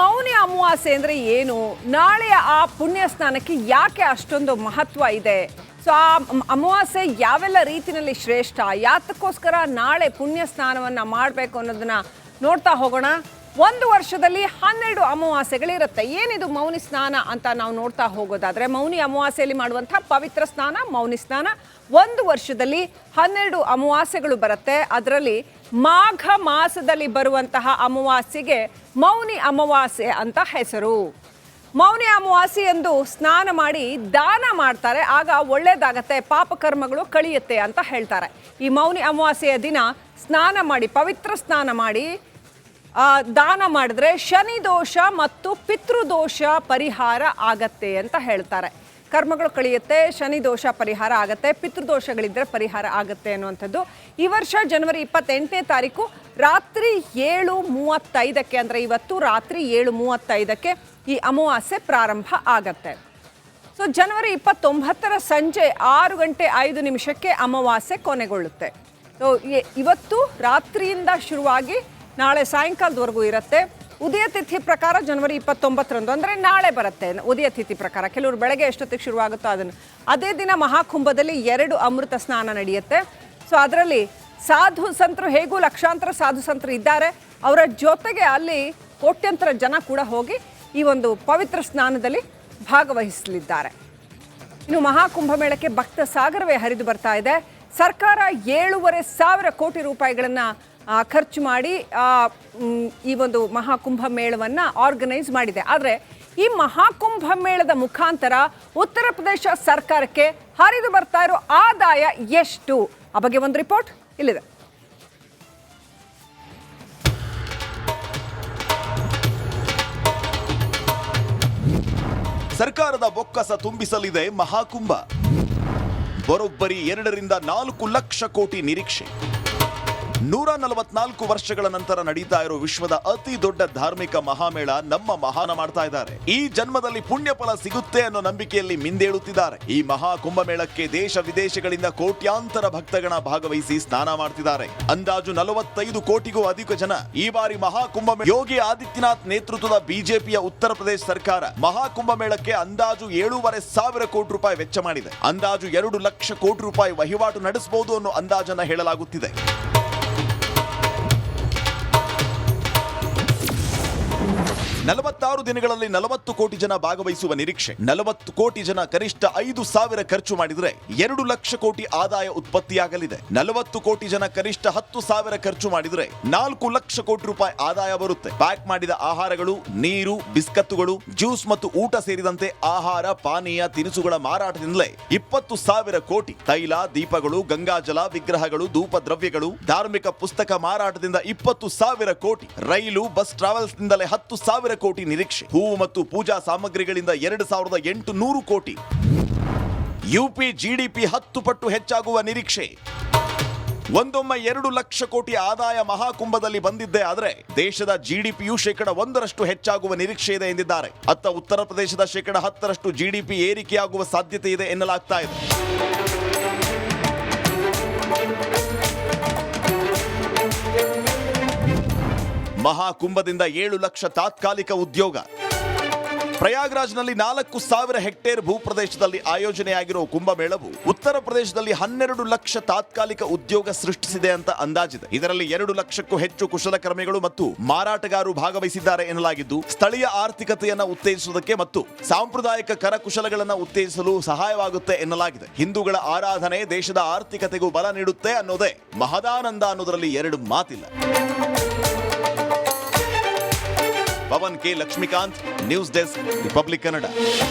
ಮೌನಿ ಅಮಾವಾಸ್ಯೆ ಅಂದ್ರೆ ಏನು? ನಾಳೆಯ ಆ ಪುಣ್ಯ ಸ್ನಾನಕ್ಕೆ ಯಾಕೆ ಅಷ್ಟೊಂದು ಮಹತ್ವ ಇದೆ? ಸೊ ಆ ಅಮಾವಾಸ್ಯೆ ಯಾವೆಲ್ಲ ರೀತಿಯಲ್ಲಿ ಶ್ರೇಷ್ಠ, ಯಾತಕ್ಕೋಸ್ಕರ ನಾಳೆ ಪುಣ್ಯ ಸ್ನಾನವನ್ನ ಮಾಡಬೇಕು ಅನ್ನೋದನ್ನ ನೋಡ್ತಾ ಹೋಗೋಣ. ಒಂದು ವರ್ಷದಲ್ಲಿ 12 ಅಮಾವಾಸ್ಯೆಗಳಿರುತ್ತೆ. ಏನಿದು ಮೌನಿ ಸ್ನಾನ ಅಂತ ನಾವು ನೋಡ್ತಾ ಹೋಗೋದಾದ್ರೆ, ಮೌನಿ ಅಮಾವಾಸ್ಯೆಯಲ್ಲಿ ಮಾಡುವಂತಹ ಪವಿತ್ರ ಸ್ನಾನ ಮೌನಿ ಸ್ನಾನ. ಒಂದು ವರ್ಷದಲ್ಲಿ 12 ಅಮಾವಾಸ್ಯೆಗಳು ಬರುತ್ತೆ. ಅದರಲ್ಲಿ ಮಾಘ ಮಾಸದಲ್ಲಿ ಬರುವಂತಹ ಅಮಾವಾಸ್ಯೆಗೆ ಮೌನಿ ಅಮಾವಾಸ್ಯೆ ಅಂತ ಹೆಸರು. ಮೌನಿ ಅಮಾವಾಸ್ಯೆ ಎಂದು ಸ್ನಾನ ಮಾಡಿ ದಾನ ಮಾಡ್ತಾರೆ, ಆಗ ಒಳ್ಳೇದಾಗತ್ತೆ, ಪಾಪಕರ್ಮಗಳು ಕಳಿಯುತ್ತೆ ಅಂತ ಹೇಳ್ತಾರೆ. ಈ ಮೌನಿ ಅಮಾವಾಸ್ಯೆಯ ದಿನ ಸ್ನಾನ ಮಾಡಿ, ಪವಿತ್ರ ಸ್ನಾನ ಮಾಡಿ ದಾನ ಮಾಡಿದ್ರೆ ಶನಿ ದೋಷ ಮತ್ತು ಪಿತೃದೋಷ ಪರಿಹಾರ ಆಗತ್ತೆ ಅಂತ ಹೇಳ್ತಾರೆ. ಕರ್ಮಗಳು ಕಳಿಯುತ್ತೆ, ಶನಿ ದೋಷ ಪರಿಹಾರ ಆಗತ್ತೆ, ಪಿತೃದೋಷಗಳಿದ್ರೆ ಪರಿಹಾರ ಆಗತ್ತೆ ಅನ್ನುವಂಥದ್ದು. ಈ ವರ್ಷ ಜನವರಿ 28ನೇ ತಾರೀಕು ರಾತ್ರಿ 7:35 ಅಂದರೆ ಇವತ್ತು ರಾತ್ರಿ 7:35 ಈ ಅಮಾವಾಸ್ಯೆ ಪ್ರಾರಂಭ ಆಗತ್ತೆ. ಸೊ ಜನವರಿ 29ರ ಸಂಜೆ 6:05 ಅಮಾವಾಸ್ಯೆ ಕೊನೆಗೊಳ್ಳುತ್ತೆ. ಸೊ ಇವತ್ತು ರಾತ್ರಿಯಿಂದ ಶುರುವಾಗಿ ನಾಳೆ ಸಾಯಂಕಾಲದವರೆಗೂ ಇರುತ್ತೆ. ಉದಯ ತಿಥಿ ಪ್ರಕಾರ ಜನವರಿ 29ರಂದು ಅಂದರೆ ನಾಳೆ ಬರುತ್ತೆ ಉದಯ ತಿಥಿ ಪ್ರಕಾರ. ಕೆಲವರು ಬೆಳಗ್ಗೆ ಎಷ್ಟೊತ್ತಿಗೆ ಶುರುವಾಗುತ್ತೋ ಅದನ್ನು. ಅದೇ ದಿನ ಮಹಾಕುಂಭದಲ್ಲಿ 2 ಅಮೃತ ಸ್ನಾನ ನಡೆಯುತ್ತೆ. ಸೊ ಅದರಲ್ಲಿ ಸಾಧು ಸಂತರು, ಹೇಗೂ ಲಕ್ಷಾಂತರ ಸಾಧು ಸಂತರು ಇದ್ದಾರೆ, ಅವರ ಜೊತೆಗೆ ಅಲ್ಲಿ ಕೋಟ್ಯಂತರ ಜನ ಕೂಡ ಹೋಗಿ ಈ ಒಂದು ಪವಿತ್ರ ಸ್ನಾನದಲ್ಲಿ ಭಾಗವಹಿಸಲಿದ್ದಾರೆ. ಇನ್ನು ಮಹಾಕುಂಭ ಮೇಳಕ್ಕೆ ಭಕ್ತ ಸಾಗರವೇ ಹರಿದು ಬರ್ತಾ ಇದೆ. ಸರ್ಕಾರ 7,500 ಕೋಟಿ ರೂಪಾಯಿಗಳನ್ನು ಖರ್ಚು ಮಾಡಿ ಈ ಒಂದು ಮಹಾಕುಂಭ ಮೇಳವನ್ನು ಆರ್ಗನೈಸ್ ಮಾಡಿದೆ. ಆದರೆ ಈ ಮಹಾಕುಂಭ ಮೇಳದ ಮುಖಾಂತರ ಉತ್ತರ ಪ್ರದೇಶ ಸರ್ಕಾರಕ್ಕೆ ಹರಿದು ಬರ್ತಾ ಇರೋ ಆದಾಯ ಎಷ್ಟು? ಆ ಬಗ್ಗೆ ಒಂದು ರಿಪೋರ್ಟ್ ಇಲ್ಲಿದೆ. ಸರ್ಕಾರದ ಬೊಕ್ಕಸ ತುಂಬಿಸಲಿದೆ ಮಹಾಕುಂಭ. ಬರೋಬ್ಬರಿ 2 ರಿಂದ 4 ಲಕ್ಷ ಕೋಟಿ ನಿರೀಕ್ಷೆ. 144 ವರ್ಷಗಳ ನಂತರ ನಡೀತಾ ಇರೋ ವಿಶ್ವದ ಅತಿ ದೊಡ್ಡ ಧಾರ್ಮಿಕ ಮಹಾಮೇಳ ನಮ್ಮ ಮಹಾನ ಮಾಡ್ತಾ ಇದ್ದಾರೆ. ಈ ಜನ್ಮದಲ್ಲಿ ಪುಣ್ಯ ಫಲ ಸಿಗುತ್ತೆ ಅನ್ನೋ ನಂಬಿಕೆಯಲ್ಲಿ ಮಿಂದೇಳುತ್ತಿದ್ದಾರೆ. ಈ ಮಹಾ ಕುಂಭಮೇಳಕ್ಕೆ ದೇಶ ವಿದೇಶಗಳಿಂದ ಕೋಟ್ಯಾಂತರ ಭಕ್ತಗಣ ಭಾಗವಹಿಸಿ ಸ್ನಾನ ಮಾಡ್ತಿದ್ದಾರೆ. ಅಂದಾಜು 45 ಕೋಟಿಗೂ ಅಧಿಕ ಜನ ಈ ಬಾರಿ ಮಹಾಕುಂಭ. ಯೋಗಿ ಆದಿತ್ಯನಾಥ್ ನೇತೃತ್ವದ ಬಿಜೆಪಿಯ ಉತ್ತರ ಪ್ರದೇಶ ಸರ್ಕಾರ ಮಹಾಕುಂಭ ಮೇಳಕ್ಕೆ ಅಂದಾಜು 7,500 ಕೋಟಿ ರೂಪಾಯಿ ವೆಚ್ಚ ಮಾಡಿದೆ. ಅಂದಾಜು 2 ಲಕ್ಷ ಕೋಟಿ ರೂಪಾಯಿ ವಹಿವಾಟು ನಡೆಸಬಹುದು ಅನ್ನೋ ಅಂದಾಜನ್ನ ಹೇಳಲಾಗುತ್ತಿದೆ. 46 ದಿನಗಳಲ್ಲಿ 40 ಕೋಟಿ ಜನ ಭಾಗವಹಿಸುವ ನಿರೀಕ್ಷೆ. 40 ಕೋಟಿ ಜನ ಕನಿಷ್ಠ 5,000 ಖರ್ಚು ಮಾಡಿದ್ರೆ 2 ಲಕ್ಷ ಕೋಟಿ ಆದಾಯ ಉತ್ಪತ್ತಿಯಾಗಲಿದೆ. 40 ಕೋಟಿ ಜನ ಕನಿಷ್ಠ 10,000 ಖರ್ಚು ಮಾಡಿದ್ರೆ 4 ಲಕ್ಷ ಕೋಟಿ ರೂಪಾಯಿ ಆದಾಯ ಬರುತ್ತೆ. ಪ್ಯಾಕ್ ಮಾಡಿದ ಆಹಾರಗಳು, ನೀರು, ಬಿಸ್ಕತ್ತುಗಳು, ಜ್ಯೂಸ್ ಮತ್ತು ಊಟ ಸೇರಿದಂತೆ ಆಹಾರ, ಪಾನೀಯ, ತಿನಿಸುಗಳ ಮಾರಾಟದಿಂದಲೇ 20,000 ಕೋಟಿ. ತೈಲ, ದೀಪಗಳು, ಗಂಗಾಜಲ, ವಿಗ್ರಹಗಳು, ಧೂಪ ದ್ರವ್ಯಗಳು, ಧಾರ್ಮಿಕ ಪುಸ್ತಕ ಮಾರಾಟದಿಂದ 20,000 ಕೋಟಿ. ರೈಲು, ಬಸ್ ಟ್ರಾವೆಲ್ಸ್ ನಿಂದಲೇ 10,000 ಕೋಟಿ ನಿರೀಕ್ಷೆ. ಹೂವು ಮತ್ತು ಪೂಜಾ ಸಾಮಗ್ರಿಗಳಿಂದ 2,800 ಕೋಟಿ. ಯುಪಿ ಜಿಡಿಪಿ 10 ಪಟ್ಟು ಹೆಚ್ಚಾಗುವ ನಿರೀಕ್ಷೆ. ಒಂದೊಮ್ಮೆ 2 ಲಕ್ಷ ಕೋಟಿ ಆದಾಯ ಮಹಾಕುಂಭದಲ್ಲಿ ಬಂದಿದ್ದೇ ಆದರೆ ದೇಶದ ಜಿಡಿಪಿಯು 1% ಹೆಚ್ಚಾಗುವ ನಿರೀಕ್ಷೆ ಇದೆ ಎಂದಿದ್ದಾರೆ. ಅತ್ತ ಉತ್ತರ ಪ್ರದೇಶದ 10% ಜಿಡಿಪಿ ಏರಿಕೆಯಾಗುವ ಸಾಧ್ಯತೆ ಇದೆ ಎನ್ನಲಾಗ್ತಾ ಇದೆ. ಮಹಾಕುಂಭದಿಂದ 7 ಲಕ್ಷ ತಾತ್ಕಾಲಿಕ ಉದ್ಯೋಗ. ಪ್ರಯಾಗ್ರಾಜ್ನಲ್ಲಿ 4,000 ಹೆಕ್ಟೇರ್ ಭೂಪ್ರದೇಶದಲ್ಲಿ ಆಯೋಜನೆಯಾಗಿರುವ ಕುಂಭಮೇಳವು ಉತ್ತರ ಪ್ರದೇಶದಲ್ಲಿ 12 ಲಕ್ಷ ತಾತ್ಕಾಲಿಕ ಉದ್ಯೋಗ ಸೃಷ್ಟಿಸಿದೆ ಅಂತ ಅಂದಾಜಿದೆ. ಇದರಲ್ಲಿ 2 ಲಕ್ಷಕ್ಕೂ ಹೆಚ್ಚು ಕುಶಲಕರ್ಮಿಗಳು ಮತ್ತು ಮಾರಾಟಗಾರರು ಭಾಗವಹಿಸಿದ್ದಾರೆ ಎನ್ನಲಾಗಿದ್ದು, ಸ್ಥಳೀಯ ಆರ್ಥಿಕತೆಯನ್ನು ಉತ್ತೇಜಿಸುವುದಕ್ಕೆ ಮತ್ತು ಸಾಂಪ್ರದಾಯಿಕ ಕರಕುಶಲಗಳನ್ನು ಉತ್ತೇಜಿಸಲು ಸಹಾಯವಾಗುತ್ತೆ ಎನ್ನಲಾಗಿದೆ. ಹಿಂದೂಗಳ ಆರಾಧನೆ ದೇಶದ ಆರ್ಥಿಕತೆಗೂ ಬಲ ನೀಡುತ್ತೆ ಅನ್ನೋದೇ ಮಹದಾನಂದ ಅನ್ನೋದರಲ್ಲಿ 2 ಮಾತಿಲ್ಲ. Pavan K Lakshmikanth, news desk, Republic Kannada.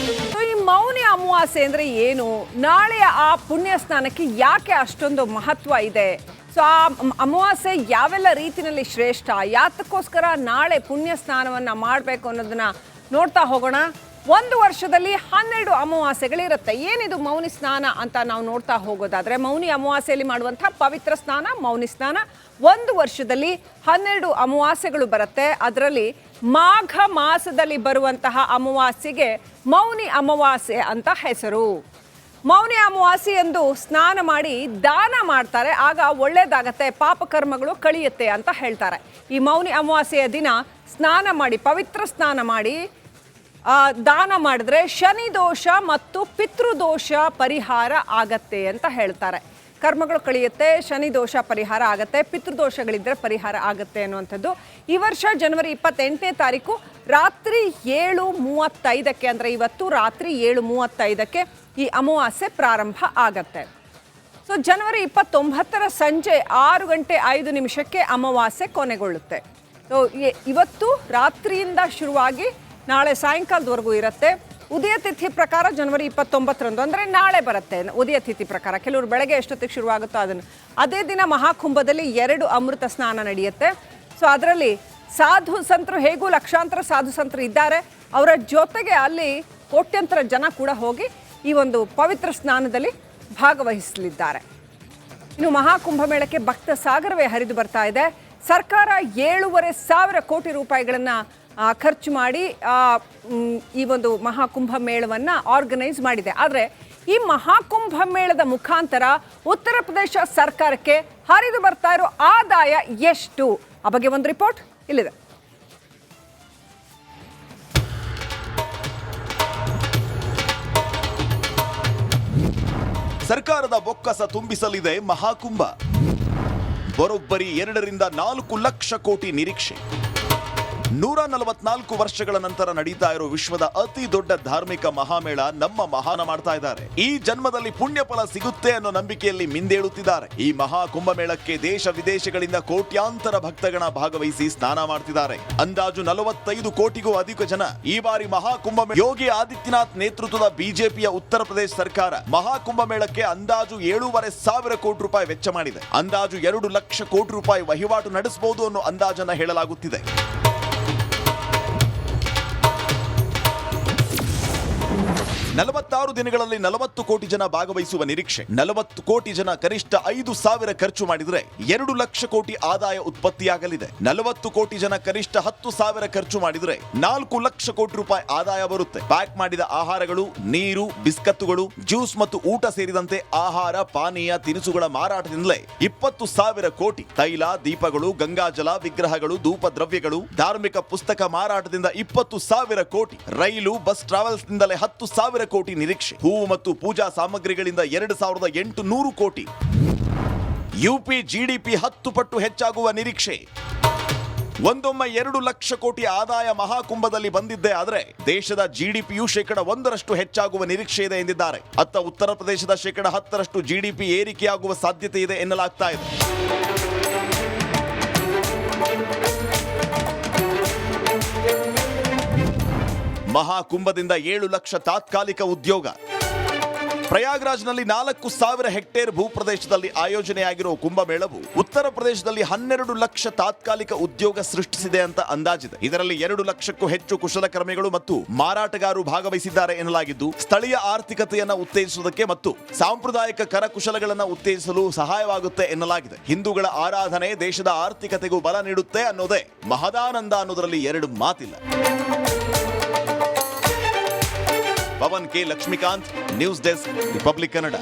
ಈ ಮೌನಿ ಅಮಾವಾಸ್ಯೆ ಅಂದ್ರೆ ಏನು? ನಾಳೆಯ ಆ ಪುಣ್ಯ ಸ್ನಾನಕ್ಕೆ ಯಾಕೆ ಅಷ್ಟೊಂದು ಮಹತ್ವ ಇದೆ? ಸೊ ಆ ಅಮಾವಾಸ್ಯೆ ಯಾವೆಲ್ಲ ರೀತಿಯಲ್ಲಿ ಶ್ರೇಷ್ಠ, ಯಾತಕ್ಕೋಸ್ಕರ ನಾಳೆ ಪುಣ್ಯ ಸ್ನಾನವನ್ನ ಮಾಡಬೇಕು ಅನ್ನೋದನ್ನ ನೋಡ್ತಾ ಹೋಗೋಣ. ಒಂದು ವರ್ಷದಲ್ಲಿ 12 ಅಮಾವಾಸ್ಯೆಗಳಿರುತ್ತೆ. ಏನಿದು ಮೌನಿ ಸ್ನಾನ ಅಂತ ನಾವು ನೋಡ್ತಾ ಹೋಗೋದಾದ್ರೆ, ಮೌನಿ ಅಮಾವಾಸ್ಯೆಯಲ್ಲಿ ಮಾಡುವಂತಹ ಪವಿತ್ರ ಸ್ನಾನ ಮೌನಿ ಸ್ನಾನ. ಒಂದು ವರ್ಷದಲ್ಲಿ 12 ಅಮಾವಾಸ್ಯೆಗಳು ಬರುತ್ತೆ. ಅದರಲ್ಲಿ ಮಾಘ ಮಾಸದಲ್ಲಿ ಬರುವಂತಹ ಅಮಾವಾಸ್ಯೆಗೆ ಮೌನಿ ಅಮಾವಾಸ್ಯೆ ಅಂತ ಹೆಸರು. ಮೌನಿ ಅಮಾವಾಸ್ಯೆ ಎಂದು ಸ್ನಾನ ಮಾಡಿ ದಾನ ಮಾಡ್ತಾರೆ, ಆಗ ಒಳ್ಳೇದಾಗತ್ತೆ, ಪಾಪಕರ್ಮಗಳು ಕಳಿಯುತ್ತೆ ಅಂತ ಹೇಳ್ತಾರೆ. ಈ ಮೌನಿ ಅಮಾವಾಸ್ಯೆಯ ದಿನ ಸ್ನಾನ ಮಾಡಿ, ಪವಿತ್ರ ಸ್ನಾನ ಮಾಡಿ ದಾನ ಮಾಡಿದ್ರೆ ಶನಿ ದೋಷ ಮತ್ತು ಪಿತೃದೋಷ ಪರಿಹಾರ ಆಗತ್ತೆ ಅಂತ ಹೇಳ್ತಾರೆ. ಕರ್ಮಗಳು ಕಳೆಯುತ್ತೆ, ಶನಿ ದೋಷ ಪರಿಹಾರ ಆಗತ್ತೆ, ಪಿತೃದೋಷಗಳಿದ್ದರೆ ಪರಿಹಾರ ಆಗತ್ತೆ ಅನ್ನುವಂಥದ್ದು. ಈ ವರ್ಷ ಜನವರಿ 28ನೇ ತಾರೀಕು ರಾತ್ರಿ 7:35 ಅಂದರೆ ಇವತ್ತು ರಾತ್ರಿ 7:35 ಈ ಅಮಾವಾಸ್ಯೆ ಪ್ರಾರಂಭ ಆಗತ್ತೆ. ಸೊ ಜನವರಿ 29ರ ಸಂಜೆ 6:05 ಅಮಾವಾಸ್ಯೆ ಕೊನೆಗೊಳ್ಳುತ್ತೆ. ಸೊ ಇವತ್ತು ರಾತ್ರಿಯಿಂದ ಶುರುವಾಗಿ ನಾಳೆ ಸಾಯಂಕಾಲದವರೆಗೂ ಇರುತ್ತೆ. ಉದಯ ತಿಥಿ ಪ್ರಕಾರ ಜನವರಿ 29ರಂದು ಅಂದರೆ ನಾಳೆ ಬರುತ್ತೆ ಉದಯ ತಿಥಿ ಪ್ರಕಾರ. ಕೆಲವರು ಬೆಳಗ್ಗೆ ಎಷ್ಟೊತ್ತಿಗೆ ಶುರುವಾಗುತ್ತೋ ಅದನ್ನು. ಅದೇ ದಿನ ಮಹಾಕುಂಭದಲ್ಲಿ 2 ಅಮೃತ ಸ್ನಾನ ನಡೆಯುತ್ತೆ. ಸೊ ಅದರಲ್ಲಿ ಸಾಧು ಸಂತರು, ಹೇಗೂ ಲಕ್ಷಾಂತರ ಸಾಧು ಸಂತರು ಇದ್ದಾರೆ, ಅವರ ಜೊತೆಗೆ ಅಲ್ಲಿ ಕೋಟ್ಯಂತರ ಜನ ಕೂಡ ಹೋಗಿ ಈ ಒಂದು ಪವಿತ್ರ ಸ್ನಾನದಲ್ಲಿ ಭಾಗವಹಿಸಲಿದ್ದಾರೆ. ಇನ್ನು ಮಹಾಕುಂಭ ಮೇಳಕ್ಕೆ ಭಕ್ತ ಸಾಗರವೇ ಹರಿದು ಬರ್ತಾ ಇದೆ. ಸರ್ಕಾರ 7,500 ಕೋಟಿ ರೂಪಾಯಿಗಳನ್ನು ಖರ್ಚು ಮಾಡಿ ಈ ಒಂದು ಮಹಾಕುಂಭ ಮೇಳವನ್ನು ಆರ್ಗನೈಸ್ ಮಾಡಿದೆ. ಆದರೆ ಈ ಮಹಾಕುಂಭ ಮೇಳದ ಮುಖಾಂತರ ಉತ್ತರ ಪ್ರದೇಶ ಸರ್ಕಾರಕ್ಕೆ ಹರಿದು ಬರ್ತಾ ಇರೋ ಆದಾಯ ಎಷ್ಟು? ಆ ಬಗ್ಗೆ ಒಂದು ರಿಪೋರ್ಟ್ ಇಲ್ಲಿದೆ. ಸರ್ಕಾರದ ಬೊಕ್ಕಸ ತುಂಬಿಸಲಿದೆ ಮಹಾಕುಂಭ. ಬರೋಬ್ಬರಿ 2 ರಿಂದ 4 ಲಕ್ಷ ಕೋಟಿ ನಿರೀಕ್ಷೆ. 144 ವರ್ಷಗಳ ನಂತರ ನಡೀತಾ ಇರೋ ವಿಶ್ವದ ಅತಿ ದೊಡ್ಡ ಧಾರ್ಮಿಕ ಮಹಾಮೇಳ ನಮ್ಮ ಮಹಾನ ಮಾಡ್ತಾ ಇದ್ದಾರೆ. ಈ ಜನ್ಮದಲ್ಲಿ ಪುಣ್ಯ ಫಲ ಸಿಗುತ್ತೆ ಅನ್ನೋ ನಂಬಿಕೆಯಲ್ಲಿ ಮಿಂದೇಳುತ್ತಿದ್ದಾರೆ. ಈ ಮಹಾ ಕುಂಭಮೇಳಕ್ಕೆ ದೇಶ ವಿದೇಶಗಳಿಂದ ಕೋಟ್ಯಾಂತರ ಭಕ್ತಗಣ ಭಾಗವಹಿಸಿ ಸ್ನಾನ ಮಾಡ್ತಿದ್ದಾರೆ. ಅಂದಾಜು 45 ಕೋಟಿಗೂ ಅಧಿಕ ಜನ ಈ ಬಾರಿ ಮಹಾಕುಂಭ. ಯೋಗಿ ಆದಿತ್ಯನಾಥ್ ನೇತೃತ್ವದ ಬಿಜೆಪಿಯ ಉತ್ತರ ಪ್ರದೇಶ ಸರ್ಕಾರ ಮಹಾಕುಂಭ ಮೇಳಕ್ಕೆ ಅಂದಾಜು 7,500 ಕೋಟಿ ರೂಪಾಯಿ ವೆಚ್ಚ ಮಾಡಿದೆ. ಅಂದಾಜು 2 ಲಕ್ಷ ಕೋಟಿ ರೂಪಾಯಿ ವಹಿವಾಟು ನಡೆಸಬಹುದು ಅನ್ನೋ ಅಂದಾಜನ್ನ ಹೇಳಲಾಗುತ್ತಿದೆ. 46 ದಿನಗಳಲ್ಲಿ 40 ಕೋಟಿ ಜನ ಭಾಗವಹಿಸುವ ನಿರೀಕ್ಷೆ. 40 ಕೋಟಿ ಜನ ಕನಿಷ್ಠ 5,000 ಖರ್ಚು ಮಾಡಿದ್ರೆ 2 ಲಕ್ಷ ಕೋಟಿ ಆದಾಯ ಉತ್ಪತ್ತಿಯಾಗಲಿದೆ. 40 ಕೋಟಿ ಜನ ಕನಿಷ್ಠ 10,000 ಖರ್ಚು ಮಾಡಿದ್ರೆ 4 ಲಕ್ಷ ಕೋಟಿ ರೂಪಾಯಿ ಆದಾಯ ಬರುತ್ತೆ. ಪ್ಯಾಕ್ ಮಾಡಿದ ಆಹಾರಗಳು, ನೀರು, ಬಿಸ್ಕತ್ತುಗಳು, ಜ್ಯೂಸ್ ಮತ್ತು ಊಟ ಸೇರಿದಂತೆ ಆಹಾರ, ಪಾನೀಯ, ತಿನಿಸುಗಳ ಮಾರಾಟದಿಂದಲೇ 20,000 ಕೋಟಿ. ತೈಲ, ದೀಪಗಳು, ಗಂಗಾಜಲ, ವಿಗ್ರಹಗಳು, ಧೂಪ ದ್ರವ್ಯಗಳು, ಧಾರ್ಮಿಕ ಪುಸ್ತಕ ಮಾರಾಟದಿಂದ 20,000 ಕೋಟಿ. ರೈಲು, ಬಸ್ ಟ್ರಾವೆಲ್ಸ್ ನಿಂದಲೇ 10,000 ಕೋಟಿ ನಿರೀಕ್ಷೆ. ಹೂವು ಮತ್ತು ಪೂಜಾ ಸಾಮಗ್ರಿಗಳಿಂದ 2,800 ಕೋಟಿ. ಯುಪಿ ಜಿಡಿಪಿ 10 ಪಟ್ಟು ಹೆಚ್ಚಾಗುವ ನಿರೀಕ್ಷೆ. ಒಂದೊಮ್ಮೆ 2 ಲಕ್ಷ ಕೋಟಿ ಆದಾಯ ಮಹಾಕುಂಭದಲ್ಲಿ ಬಂದಿದ್ದೇ ಆದರೆ ದೇಶದ ಜಿಡಿಪಿಯು 1% ಹೆಚ್ಚಾಗುವ ನಿರೀಕ್ಷೆ ಇದೆ ಎಂದಿದ್ದಾರೆ. ಅತ್ತ ಉತ್ತರ ಪ್ರದೇಶದ 10% ಜಿಡಿಪಿ ಏರಿಕೆಯಾಗುವ ಸಾಧ್ಯತೆ ಇದೆ ಎನ್ನಲಾಗ್ತಾ ಇದೆ. ಮಹಾಕುಂಭದಿಂದ 7 ಲಕ್ಷ ತಾತ್ಕಾಲಿಕ ಉದ್ಯೋಗ. ಪ್ರಯಾಗ್ರಾಜ್ನಲ್ಲಿ 4,000 ಹೆಕ್ಟೇರ್ ಭೂಪ್ರದೇಶದಲ್ಲಿ ಆಯೋಜನೆಯಾಗಿರುವ ಕುಂಭಮೇಳವು ಉತ್ತರ ಪ್ರದೇಶದಲ್ಲಿ 12 ಲಕ್ಷ ತಾತ್ಕಾಲಿಕ ಉದ್ಯೋಗ ಸೃಷ್ಟಿಸಿದೆ ಅಂತ ಅಂದಾಜಿದೆ. ಇದರಲ್ಲಿ 2 ಲಕ್ಷಕ್ಕೂ ಹೆಚ್ಚು ಕುಶಲಕರ್ಮಿಗಳು ಮತ್ತು ಮಾರಾಟಗಾರರು ಭಾಗವಹಿಸಿದ್ದಾರೆ ಎನ್ನಲಾಗಿದ್ದು, ಸ್ಥಳೀಯ ಆರ್ಥಿಕತೆಯನ್ನು ಉತ್ತೇಜಿಸುವುದಕ್ಕೆ ಮತ್ತು ಸಾಂಪ್ರದಾಯಿಕ ಕರಕುಶಲಗಳನ್ನು ಉತ್ತೇಜಿಸಲು ಸಹಾಯವಾಗುತ್ತೆ ಎನ್ನಲಾಗಿದೆ. ಹಿಂದೂಗಳ ಆರಾಧನೆ ದೇಶದ ಆರ್ಥಿಕತೆಗೂ ಬಲ ನೀಡುತ್ತೆ ಅನ್ನೋದೇ ಮಹದಾನಂದ ಅನ್ನೋದರಲ್ಲಿ 2 ಮಾತಿಲ್ಲ. Pavan K Lakshmikanth, news desk, Republic Kannada.